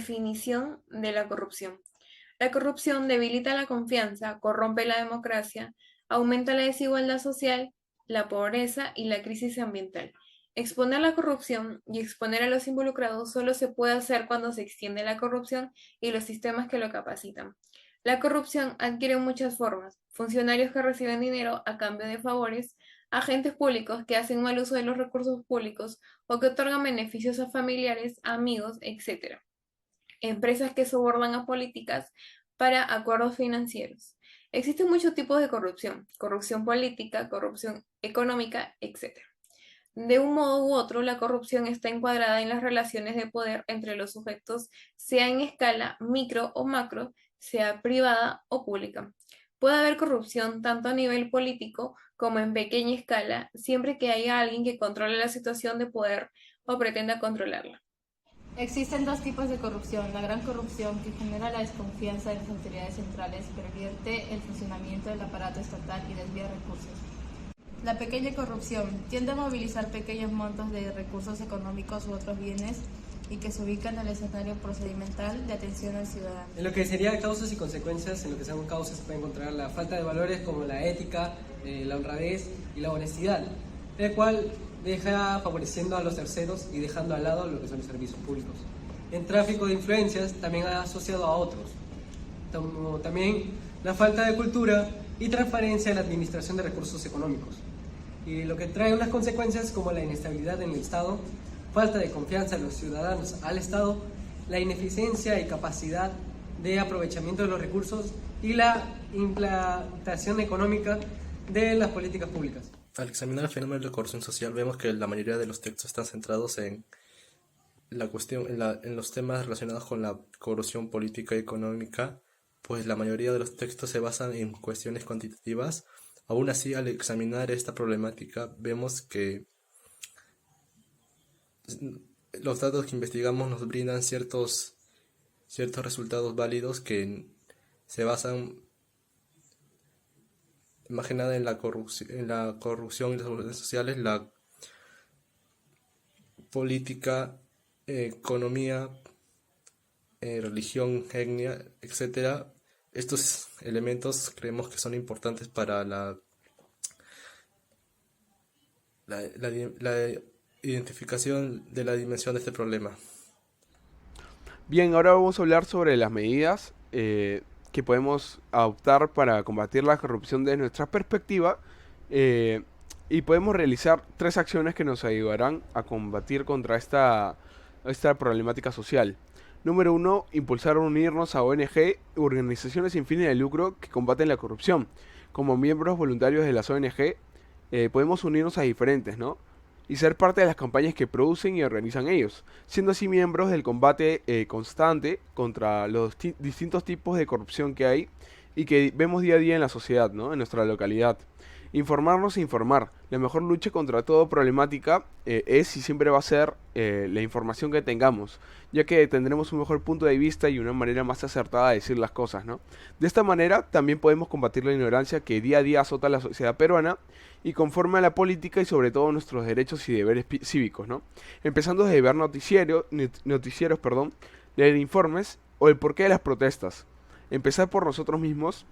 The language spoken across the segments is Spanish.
Definición de la corrupción. La corrupción debilita la confianza, corrompe la democracia, aumenta la desigualdad social, la pobreza y la crisis ambiental. Exponer la corrupción y exponer a los involucrados solo se puede hacer cuando se extiende la corrupción y los sistemas que lo capacitan. La corrupción adquiere muchas formas: funcionarios que reciben dinero a cambio de favores, agentes públicos que hacen mal uso de los recursos públicos o que otorgan beneficios a familiares, amigos, etc. Empresas que sobornan a políticas para acuerdos financieros. Existen muchos tipos de corrupción: corrupción política, corrupción económica, etc. De un modo u otro, la corrupción está encuadrada en las relaciones de poder entre los sujetos, sea en escala micro o macro, sea privada o pública. Puede haber corrupción tanto a nivel político como en pequeña escala, siempre que haya alguien que controle la situación de poder o pretenda controlarla. Existen dos tipos de corrupción: la gran corrupción, que genera la desconfianza de las autoridades centrales, pervierte el funcionamiento del aparato estatal y desvía recursos. La pequeña corrupción tiende a movilizar pequeños montos de recursos económicos u otros bienes y que se ubican en el escenario procedimental de atención al ciudadano. En lo que sería causas y consecuencias, en lo que sean causas se puede encontrar la falta de valores como la ética, la honradez y la honestidad, el cual deja favoreciendo a los terceros y dejando al lado lo que son los servicios públicos. En tráfico de influencias también ha asociado a otros, como también la falta de cultura y transparencia en la administración de recursos económicos, y lo que trae unas consecuencias como la inestabilidad en el Estado, falta de confianza de los ciudadanos al Estado, la ineficiencia y capacidad de aprovechamiento de los recursos y la implantación económica de las políticas públicas. Al examinar el fenómeno de la corrupción social, vemos que la mayoría de los textos están centrados en la cuestión, en los temas relacionados con la corrupción política y económica, pues la mayoría de los textos se basan en cuestiones cuantitativas. Aún así, al examinar esta problemática, vemos que los datos que investigamos nos brindan ciertos resultados válidos que se basan más que nada en la corrupción y las redes sociales, la política, economía, religión, etnia, etcétera. Estos elementos creemos que son importantes para la identificación de la dimensión de este problema. Bien, ahora vamos a hablar sobre las medidas que podemos adoptar para combatir la corrupción desde nuestra perspectiva, y podemos realizar 3 acciones que nos ayudarán a combatir contra esta problemática social. Número 1, impulsar o unirnos a ONG, organizaciones sin fines de lucro que combaten la corrupción. Como miembros voluntarios de las ONG, podemos unirnos a diferentes, ¿no? Y ser parte de las campañas que producen y organizan ellos, siendo así miembros del combate constante contra los distintos tipos de corrupción que hay y que vemos día a día en la sociedad, ¿no? En nuestra localidad. Informarnos e informar. La mejor lucha contra toda problemática es y siempre va a ser la información que tengamos, ya que tendremos un mejor punto de vista y una manera más acertada de decir las cosas, ¿no? De esta manera también podemos combatir la ignorancia que día a día azota la sociedad peruana y conforme a la política y sobre todo nuestros derechos y deberes cívicos, ¿no? Empezando desde ver noticieros, leer informes o el porqué de las protestas. Empezar por nosotros mismos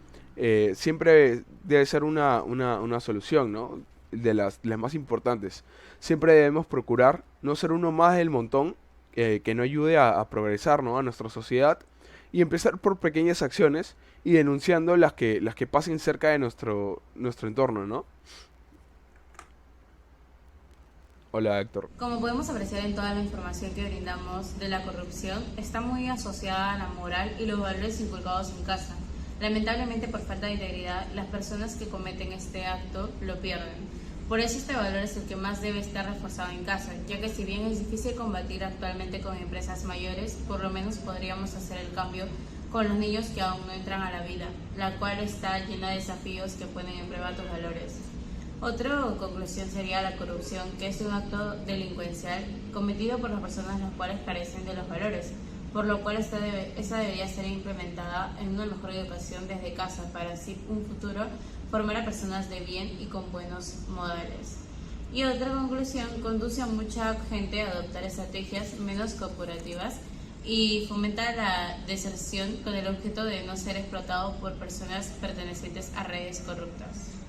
siempre debe ser una solución, ¿no? De las más importantes. Siempre debemos procurar no ser uno más del montón que no ayude a progresar, ¿no? A nuestra sociedad, y empezar por pequeñas acciones y denunciando las que pasen cerca de nuestro entorno, ¿no? Hola, Héctor. Como podemos apreciar en toda la información que brindamos de la corrupción, está muy asociada a la moral y los valores inculcados en casa. Lamentablemente, por falta de integridad, las personas que cometen este acto lo pierden. Por eso este valor es el que más debe estar reforzado en casa, ya que si bien es difícil combatir actualmente con empresas mayores, por lo menos podríamos hacer el cambio con los niños que aún no entran a la vida, la cual está llena de desafíos que ponen en prueba tus valores. Otra conclusión sería la corrupción, que es un acto delincuencial cometido por las personas las cuales carecen de los valores, por lo cual esta debería ser implementada en una mejor educación desde casa para así un futuro formar a personas de bien y con buenos modales. Y otra conclusión, conduce a mucha gente a adoptar estrategias menos corporativas y fomenta la deserción con el objeto de no ser explotado por personas pertenecientes a redes corruptas.